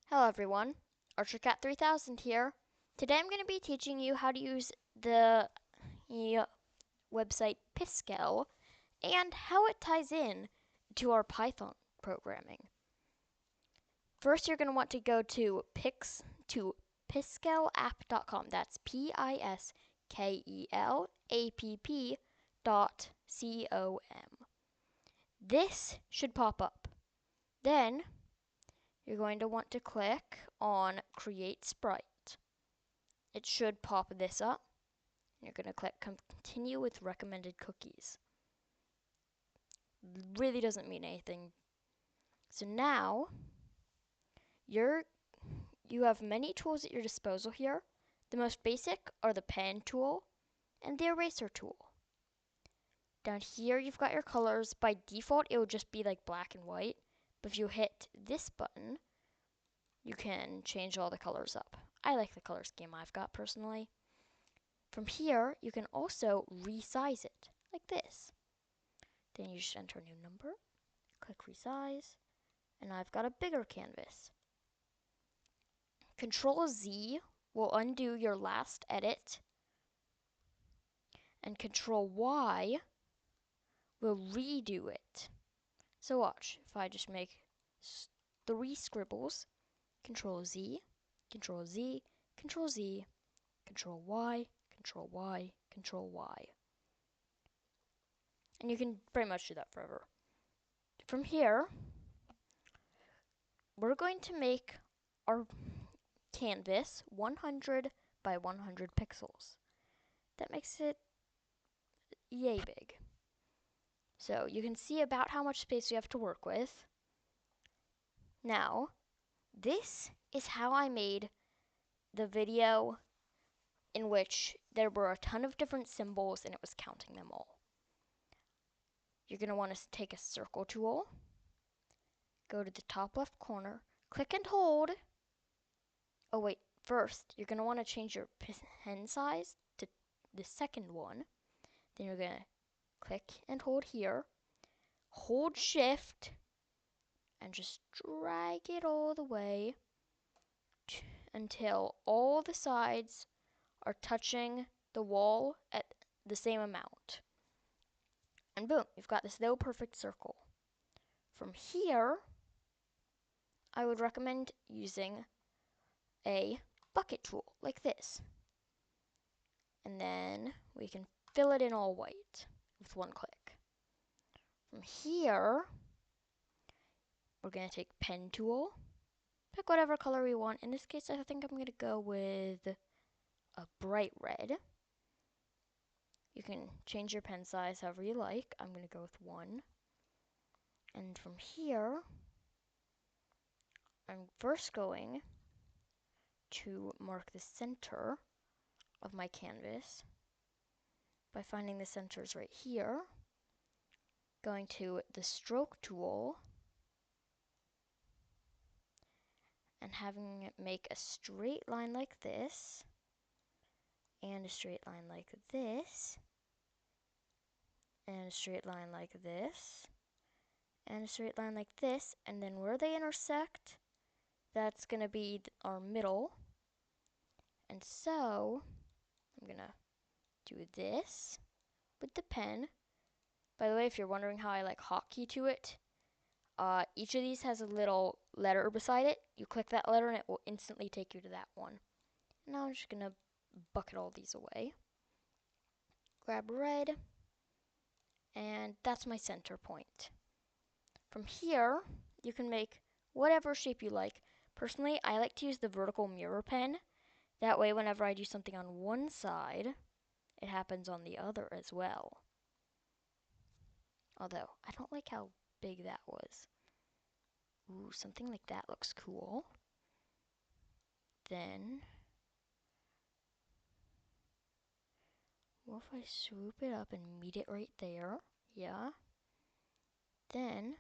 Hello everyone, ArcherCat3000 here. Today I'm going to be teaching you how to use the website Piskel and how it ties in to our Python programming. First you're going to want to go to piskelapp.com. That's piskelapp.com. This should pop up. Then you're going to want to click on Create Sprite. It should pop this up. You're going to click Continue with Recommended Cookies. Really doesn't mean anything. So now, you have many tools at your disposal here. The most basic are the pen tool and the eraser tool. Down here you've got your colors. By default it will just be like black and white. But if you hit this button, you can change all the colors up. I like the color scheme I've got personally. From here, you can also resize it, like this. Then you just enter a new number, click resize, and I've got a bigger canvas. Control Z will undo your last edit, and Control Y will redo it. So watch, if I just make 3 scribbles, Control Z, Control Z, Control Z, Control Y, Control Y, Control Y. And you can pretty much do that forever. From here, we're going to make our canvas 100 by 100 pixels. That makes it yay big. So you can see about how much space we have to work with. Now, this is how I made the video in which there were a ton of different symbols and it was counting them all. You're going to want to take a circle tool, go to the top left corner, click and hold. Oh wait, first you're going to want to change your pen size to the second one. Then you're going to click and hold here, hold shift, and just drag it all the way until all the sides are touching the wall at the same amount. And boom, you've got this little perfect circle. From here, I would recommend using a bucket tool like this. And then we can fill it in all white with one click. From here, we're going to take pen tool, pick whatever color we want. In this case, I think I'm going to go with a bright red. You can change your pen size however you like. I'm going to go with 1. And from here, I'm first going to mark the center of my canvas by finding the centers right here, going to the stroke tool, and having it make a straight line like this, and a straight line like this, and a straight line like this, and a straight line like this, and then where they intersect, that's going to be our middle. And so I'm going to do this with the pen. By the way, if you're wondering how I like hotkey to it, each of these has a little letter beside it. You click that letter and it will instantly take you to that one. Now I'm just going to bucket all these away. Grab red, and that's my center point. From here, you can make whatever shape you like. Personally, I like to use the vertical mirror pen. That way, whenever I do something on one side, it happens on the other as well. Although, I don't like how big that was. Ooh, something like that looks cool. Then, what if I swoop it up and meet it right there? Yeah. Then,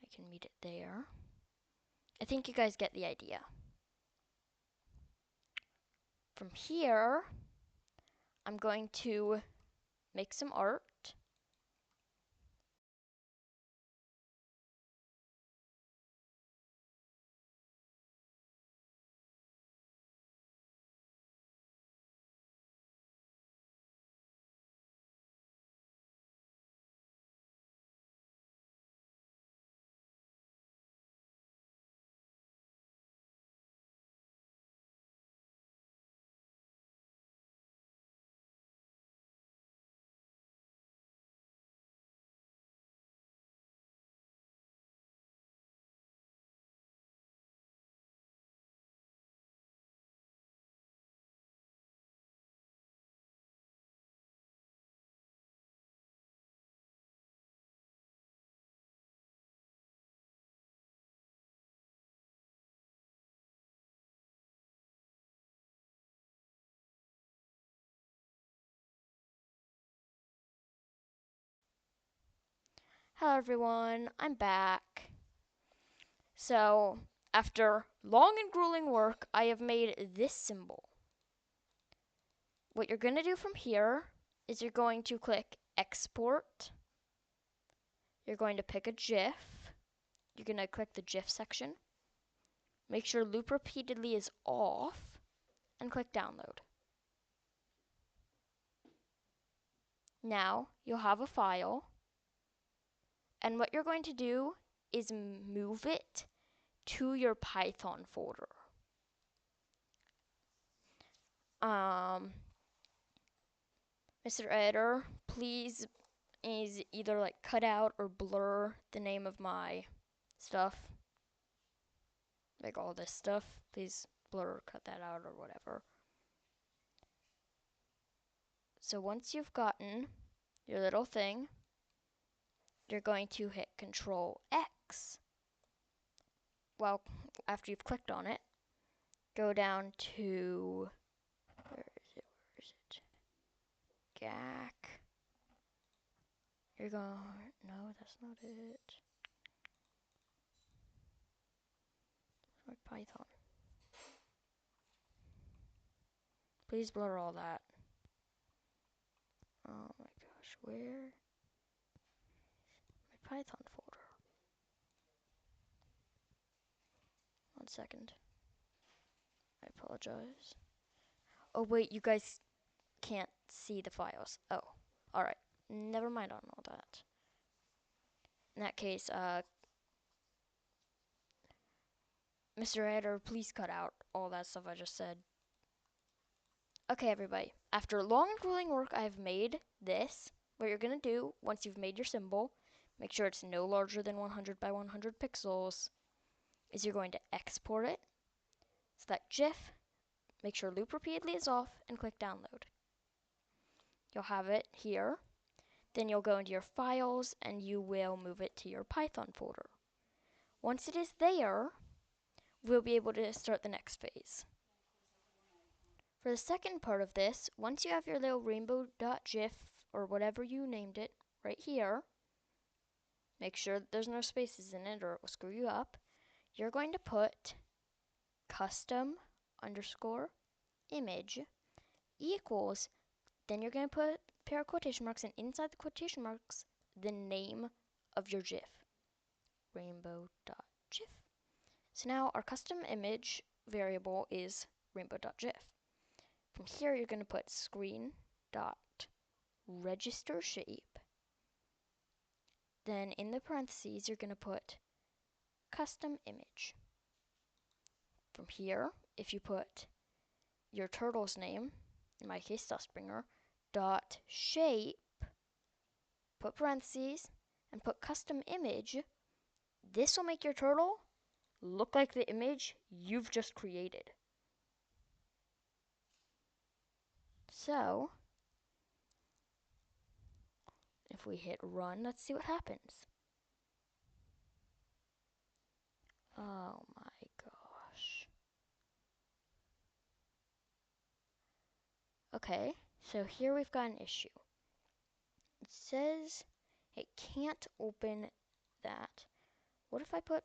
I can meet it there. I think you guys get the idea. From here, I'm going to make some art. Hello everyone, I'm back. So, after long and grueling work, I have made this symbol. What you're going to do from here is you're going to click Export. You're going to pick a GIF. You're going to click the GIF section. Make sure loop repeatedly is off and click Download. Now, you'll have a file. And what you're going to do is move it to your Python folder. Mr. Editor, please either like cut out or blur the name of my stuff. Like all this stuff. Please blur or cut that out or whatever. So once you've gotten your little thing, you're going to hit Control X. Well, after you've clicked on it, go down to, where is it? GAC. You're going, no, that's not it. Like Python. Please blur all that. Oh my gosh, where? My Python folder. 1 second. I apologize. Oh wait, you guys can't see the files. Oh, alright. Never mind on all that. In that case, Mr. Editor, please cut out all that stuff I just said. Okay, everybody. After long and grueling work, I've made this. What you're going to do, once you've made your symbol, make sure it's no larger than 100 by 100 pixels, is you're going to export it. Select GIF, make sure loop repeatedly is off, and click Download. You'll have it here. Then you'll go into your files, and you will move it to your Python folder. Once it is there, we'll be able to start the next phase. For the second part of this, once you have your little rainbow.gif or whatever you named it right here, make sure that there's no spaces in it or it will screw you up. You're going to put custom underscore image equals, then you're going to put a pair of quotation marks, and inside the quotation marks, the name of your GIF, rainbow.gif. So now our custom image variable is rainbow.gif. From here, you're going to put screen.register shape. Then in the parentheses, you're going to put custom image. From here, if you put your turtle's name, in my case, Dustbringer, dot shape, put parentheses, and put custom image, this will make your turtle look like the image you've just created. So, if we hit run, let's see what happens. Oh my gosh. Okay, so here we've got an issue. It says it can't open that. What if I put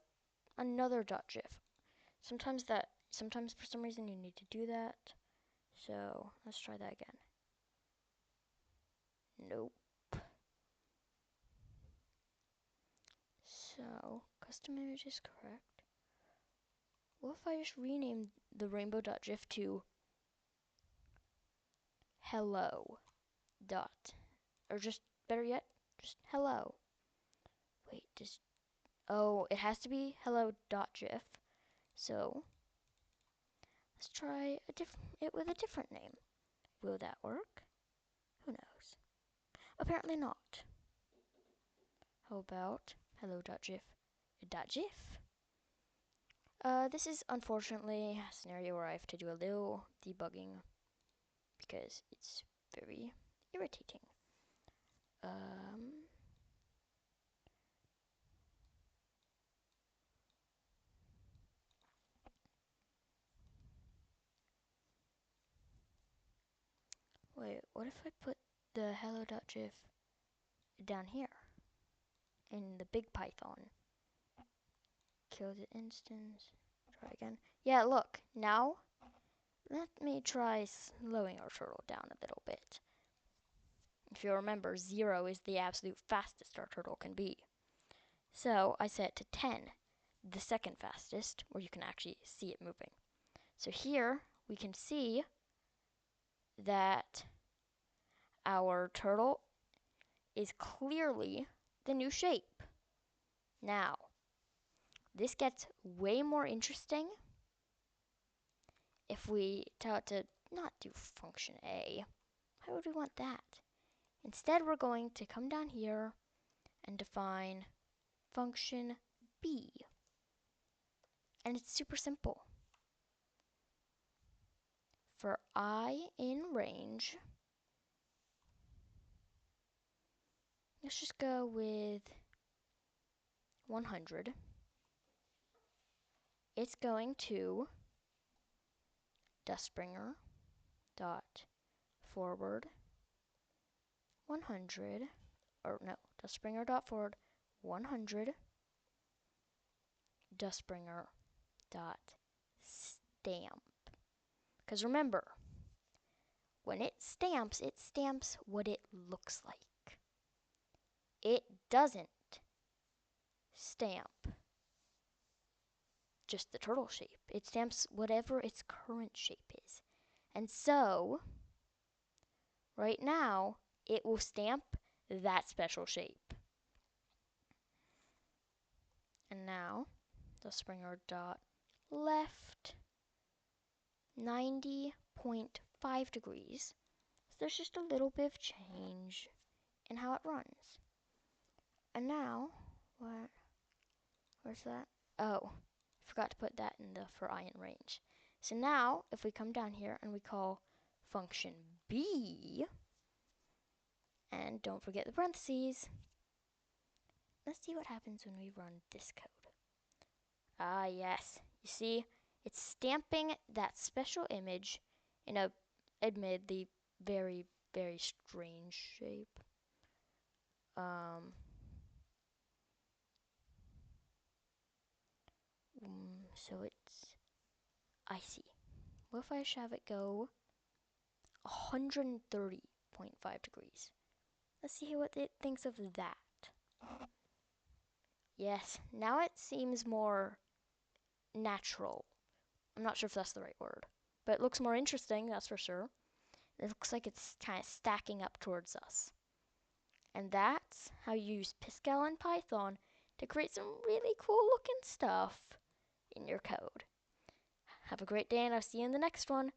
another .gif? Sometimes for some reason you need to do that. So let's try that again. Nope. So custom image is correct. What if I just rename the rainbow.gif to hello dot, or just better yet, just hello. Wait, oh, it has to be hello.gif. So let's try it with a different name. Will that work? Who knows? Apparently not. How about hello.gif.gif? This is unfortunately a scenario where I have to do a little debugging because it's very irritating. Wait, what if I put the hello.gif down here? in the big Python. Kill the instance. Try again. Yeah, look. Now, let me try slowing our turtle down a little bit. If you remember, 0 is the absolute fastest our turtle can be. So I set it to 10, the second fastest, where you can actually see it moving. So here we can see that our turtle is clearly the new shape. Now, this gets way more interesting if we tell it to not do function A. Why would we want that? Instead, we're going to come down here and define function B. And it's super simple. For I in range, let's just go with 100. It's going to dustbringer dot forward 100, or no, dustbringer dot forward 100 dustbringer dot stamp. Because remember, when it stamps what it looks like. It doesn't stamp just the turtle shape. It stamps whatever its current shape is. And so, right now, it will stamp that special shape. And now, the springer dot left 90.5 degrees. So there's just a little bit of change in how it runs. And now, where's that? Oh, forgot to put that in the for I in range. So now, if we come down here and we call function B, and don't forget the parentheses, let's see what happens when we run this code. Ah, yes. You see, it's stamping that special image in a, admittedly, very, very strange shape. So it's, I see. What if I should have it go 130.5 degrees? Let's see what it thinks of that. Yes, now it seems more natural. I'm not sure if that's the right word, but it looks more interesting, that's for sure. It looks like it's kind of stacking up towards us. And that's how you use Piskelated Python to create some really cool looking stuff in your code. Have a great day, and I'll see you in the next one.